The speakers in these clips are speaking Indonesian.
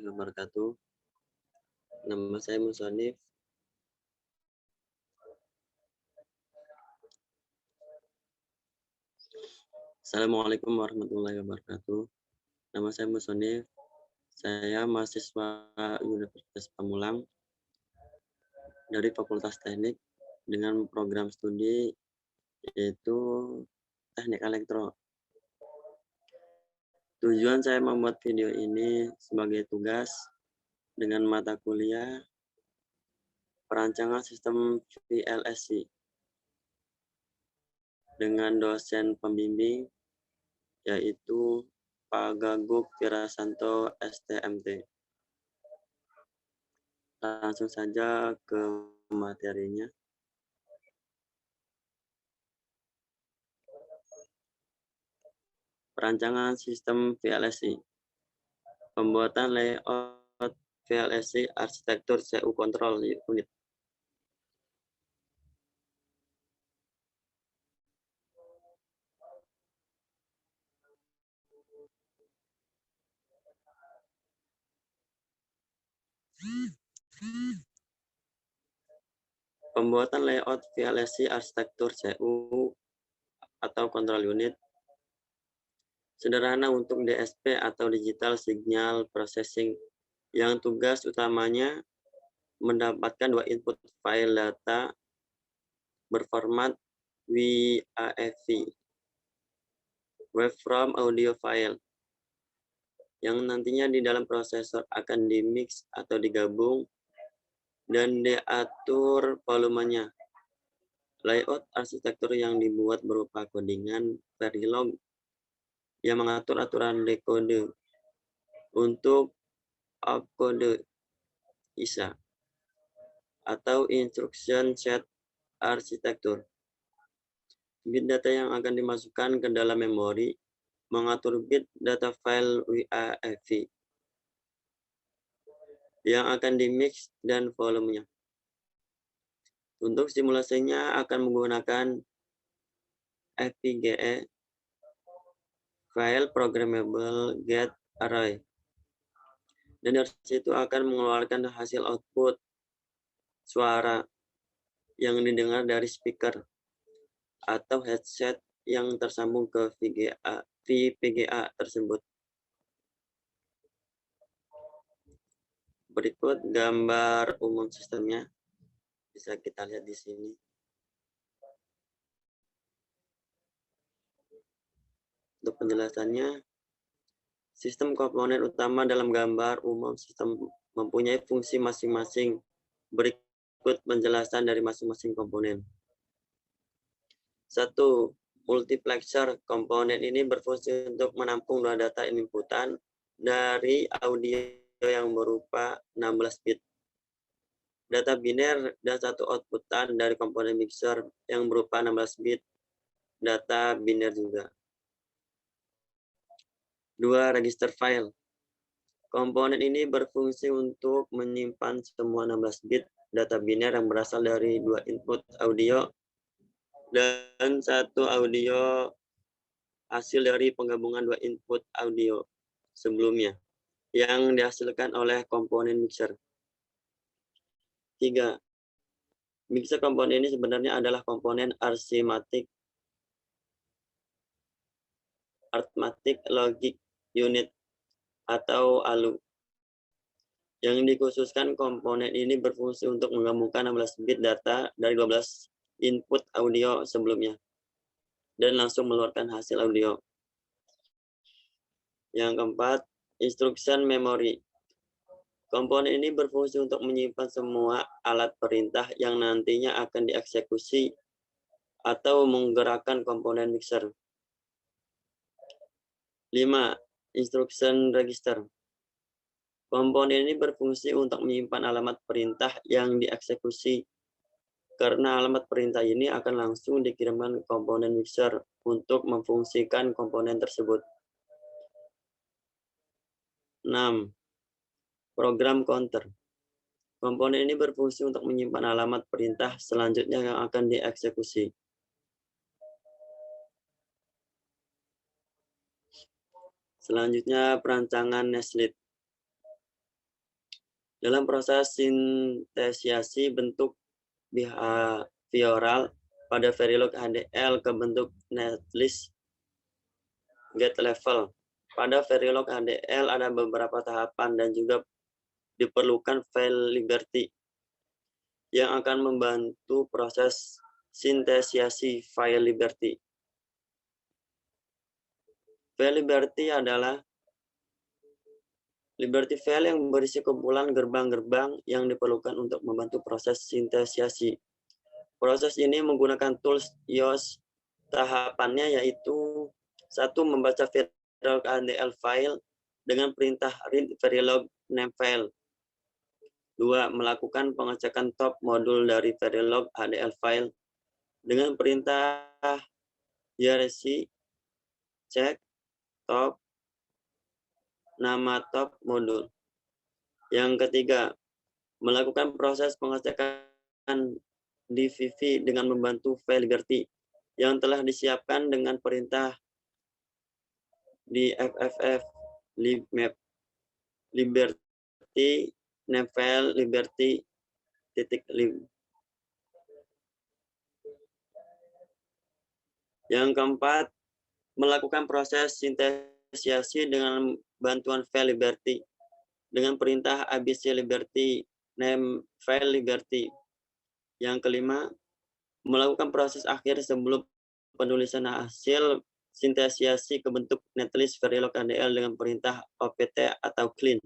warahmatullahi wabarakatuh. Nama saya Musonif. Assalamualaikum warahmatullahi wabarakatuh. Nama saya Musonif. Saya mahasiswa Universitas Pamulang dari Fakultas Teknik dengan program studi yaitu Teknik Elektro. Tujuan saya membuat video ini sebagai tugas dengan mata kuliah perancangan sistem VLSI dengan dosen pembimbing yaitu Pak Gaguk Wirasanto STMT. Langsung saja ke materinya. Perancangan sistem VLSI. Pembuatan layout VLSI arsitektur CU control unit. Pembuatan layout VLSI arsitektur CU atau control unit sederhana untuk DSP atau Digital Signal Processing yang tugas utamanya mendapatkan dua input file data berformat WAV, waveform audio file, yang nantinya di dalam prosesor akan dimix atau digabung dan diatur volumenya. Layout arsitektur yang dibuat berupa codingan Verilog yang mengatur aturan dekode untuk opkode ISA atau instruction set arsitektur. Bit data yang akan dimasukkan ke dalam memori mengatur bit data file WAV yang akan dimix dan volumenya. Untuk simulasinya akan menggunakan FPGA File Programmable Gate Array. Dan dari situ akan mengeluarkan hasil output suara yang didengar dari speaker atau headset yang tersambung ke VPGA tersebut. Berikut gambar umum sistemnya. Bisa kita lihat di sini. Untuk penjelasannya, sistem komponen utama dalam gambar umum sistem mempunyai fungsi masing-masing. Berikut penjelasan dari masing-masing komponen. 1. Multiplexer. Komponen ini berfungsi untuk menampung dua data inputan dari audio yang berupa 16 bit. Data biner dan satu outputan dari komponen mixer yang berupa 16 bit data biner juga. 2. Register file. Komponen ini berfungsi untuk menyimpan semua 16 bit data biner yang berasal dari dua input audio dan satu audio hasil dari penggabungan dua input audio sebelumnya yang dihasilkan oleh komponen mixer. 3. Mixer komponen ini sebenarnya adalah komponen Arithmetic Logic Unit atau ALU. Yang dikhususkan komponen ini berfungsi untuk menggabungkan 16 bit data dari 12 input audio sebelumnya dan langsung mengeluarkan hasil audio. Yang keempat, instruction memory. Komponen ini berfungsi untuk menyimpan semua alat perintah yang nantinya akan dieksekusi atau menggerakkan komponen mixer. 5. Instruction register. Komponen ini berfungsi untuk menyimpan alamat perintah yang dieksekusi karena alamat perintah ini akan langsung dikirimkan ke komponen mixer untuk memfungsikan komponen tersebut. 6. Program counter. Komponen ini berfungsi untuk menyimpan alamat perintah selanjutnya yang akan dieksekusi. Selanjutnya perancangan nested. Dalam proses sintesiasi bentuk behavioral pada Verilog HDL ke bentuk netlist get level. Pada Verilog HDL ada beberapa tahapan dan juga diperlukan file liberty yang akan membantu proses sintesiasi file liberty. File liberty adalah liberty file yang berisi kumpulan gerbang-gerbang yang diperlukan untuk membantu proses sintesiasi. Proses ini menggunakan tools IOS. Tahapannya yaitu 1. Membaca Verilog HDL file dengan perintah read Verilog name file. 2. Melakukan pengecekan top modul dari Verilog HDL file dengan perintah hierarchy check top nama top modul. Yang ketiga, melakukan proses pengecekan DVV dengan membantu file liberty yang telah disiapkan dengan perintah di FFF libmap liberty name file liberty .lib. Yang keempat, melakukan proses sintesiasi dengan bantuan file liberty dengan perintah abc liberty name file liberty. Yang kelima, melakukan proses akhir sebelum penulisan hasil sintesiasi ke bentuk netlist Verilog HDL dengan perintah opt atau clean.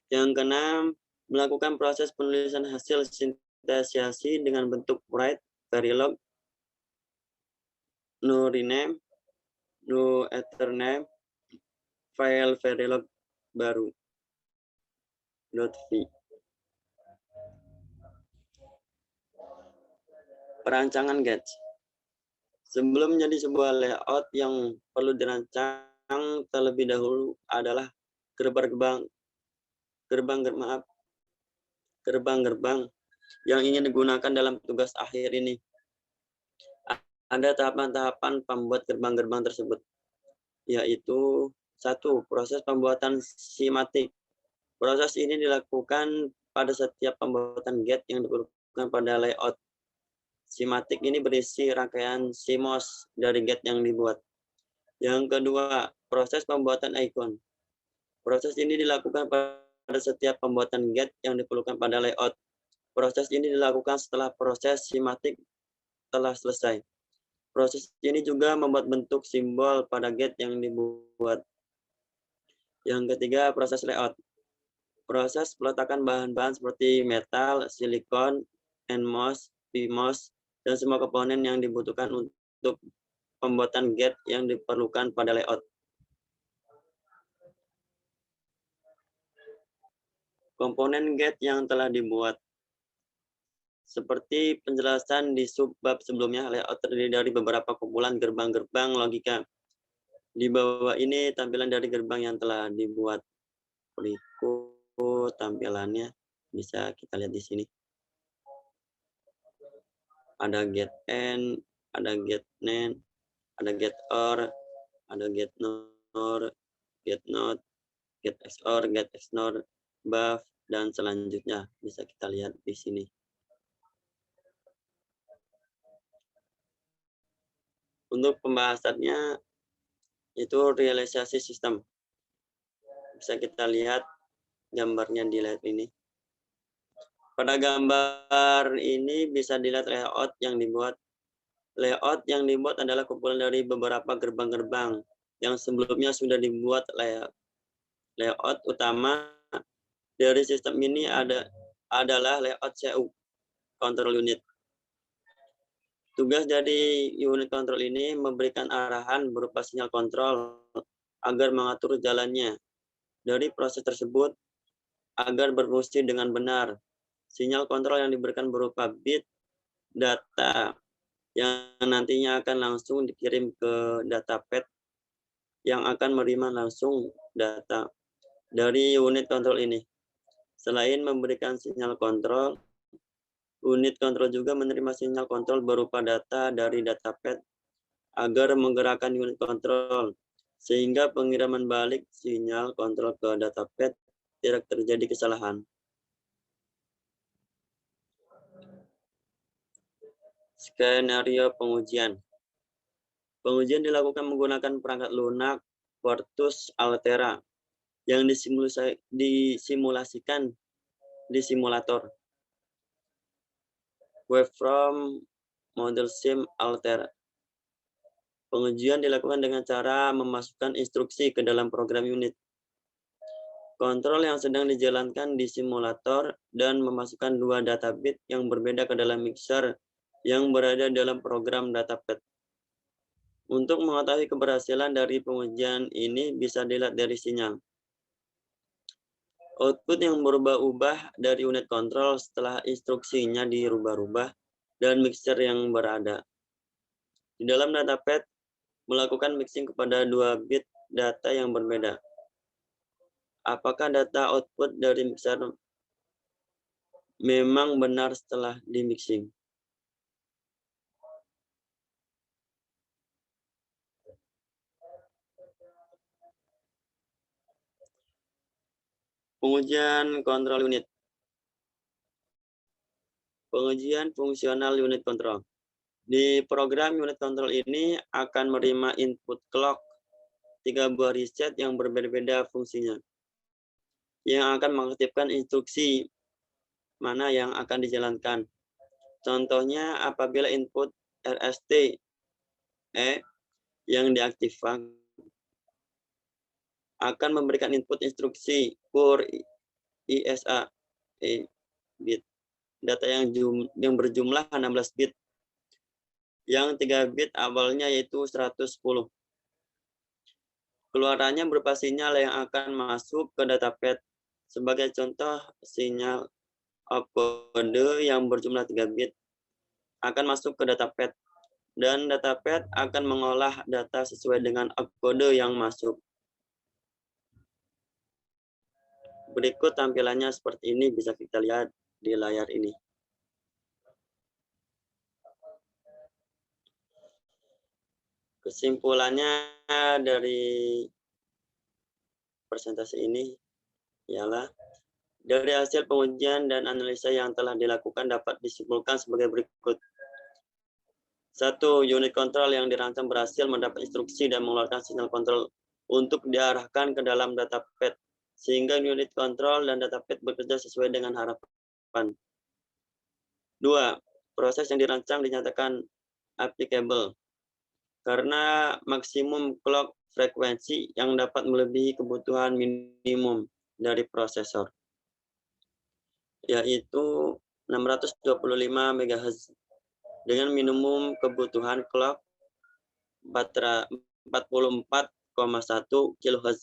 Yang keenam, melakukan proses penulisan hasil sintesiasi dengan bentuk write Verilog no rename no etername file Verilog baru .v. Perancangan get. Sebelum menjadi sebuah layout yang perlu dirancang terlebih dahulu adalah gerbang-gerbang yang ingin digunakan dalam tugas akhir ini. Ada tahapan-tahapan pembuat gerbang-gerbang tersebut, yaitu 1. Proses pembuatan simatik. Proses ini dilakukan pada setiap pembuatan get yang diperlukan pada layout. Simatik ini berisi rangkaian CMOS dari get yang dibuat. Yang kedua, proses pembuatan icon. Proses ini dilakukan pada setiap pembuatan get yang diperlukan pada layout. Proses ini dilakukan setelah proses simatik telah selesai. Proses ini juga membuat bentuk simbol pada get yang dibuat. Yang ketiga, proses layout. Proses peletakan bahan-bahan seperti metal, silikon, NMOS, PMOS, dan semua komponen yang dibutuhkan untuk pembuatan get yang diperlukan pada layout. Komponen get yang telah dibuat. Seperti penjelasan di subbab sebelumnya, layout terdiri dari beberapa kumpulan gerbang-gerbang logika. Di bawah ini tampilan dari gerbang yang telah dibuat. Berikut tampilannya bisa kita lihat di sini. Ada get end, ada get nen, ada get or, ada get nor, get not, get xor, get xnor, buff, dan selanjutnya bisa kita lihat di sini. Untuk pembahasannya itu realisasi sistem. Bisa kita lihat gambarnya di layar ini. Pada gambar ini bisa dilihat layout yang dibuat. Layout yang dibuat adalah kumpulan dari beberapa gerbang-gerbang yang sebelumnya sudah dibuat. Layout utama dari sistem ini adalah layout CU, control unit. Tugas dari unit kontrol ini memberikan arahan berupa sinyal kontrol agar mengatur jalannya dari proses tersebut agar berfungsi dengan benar. Sinyal kontrol yang diberikan berupa bit data yang nantinya akan langsung dikirim ke datapad yang akan menerima langsung data dari unit kontrol ini. Selain memberikan sinyal kontrol, unit kontrol juga menerima sinyal kontrol berupa data dari datapad agar menggerakkan unit kontrol, sehingga pengiriman balik sinyal kontrol ke datapad tidak terjadi kesalahan. Skenario pengujian. Pengujian dilakukan menggunakan perangkat lunak Quartus Altera yang disimulasikan di simulator. Waveform Model Sim Altera. Pengujian dilakukan dengan cara memasukkan instruksi ke dalam program unit kontrol yang sedang dijalankan di simulator dan memasukkan dua data bit yang berbeda ke dalam mixer yang berada dalam program datapad. Untuk mengetahui keberhasilan dari pengujian ini bisa dilihat dari sinyal. Output yang berubah-ubah dari unit kontrol setelah instruksinya dirubah-rubah dan mixer yang berada. Di dalam datapad, melakukan mixing kepada dua bit data yang berbeda. Apakah data output dari mixer memang benar setelah di-mixing? Pengujian kontrol unit. Pengujian fungsional unit kontrol. Di program unit kontrol ini akan menerima input clock 3 buah reset yang berbeda-beda fungsinya, yang akan mengaktifkan instruksi mana yang akan dijalankan. Contohnya apabila input RST yang diaktifkan akan memberikan input instruksi kur ISA bit data yang berjumlah 16 bit, yang 3 bit awalnya yaitu 110. Keluarannya berupa sinyal yang akan masuk ke datapad. Sebagai contoh, sinyal opcode yang berjumlah 3 bit akan masuk ke datapad, dan datapad akan mengolah data sesuai dengan opcode yang masuk. Berikut tampilannya seperti ini, bisa kita lihat di layar ini. Kesimpulannya dari presentasi ini ialah dari hasil pengujian dan analisa yang telah dilakukan dapat disimpulkan sebagai berikut. 1. Unit kontrol yang dirancang berhasil mendapat instruksi dan mengeluarkan sinyal kontrol untuk diarahkan ke dalam datapad, sehingga unit kontrol dan datapad bekerja sesuai dengan harapan. 2. Proses yang dirancang dinyatakan applicable karena maksimum clock frekuensi yang dapat melebihi kebutuhan minimum dari prosesor, yaitu 625 MHz dengan minimum kebutuhan clock 44,1 kHz.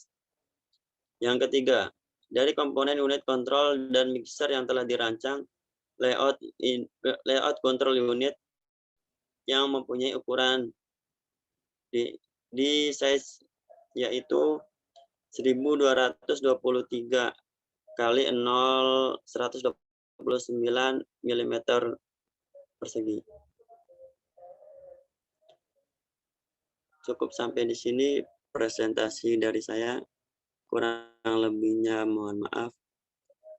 Yang ketiga, dari komponen unit kontrol dan mixer yang telah dirancang, layout control unit yang mempunyai ukuran di size yaitu 1223 kali 129 mm persegi. Cukup sampai di sini presentasi dari saya. Kurang lebihnya mohon maaf.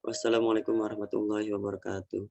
Wassalamualaikum warahmatullahi wabarakatuh.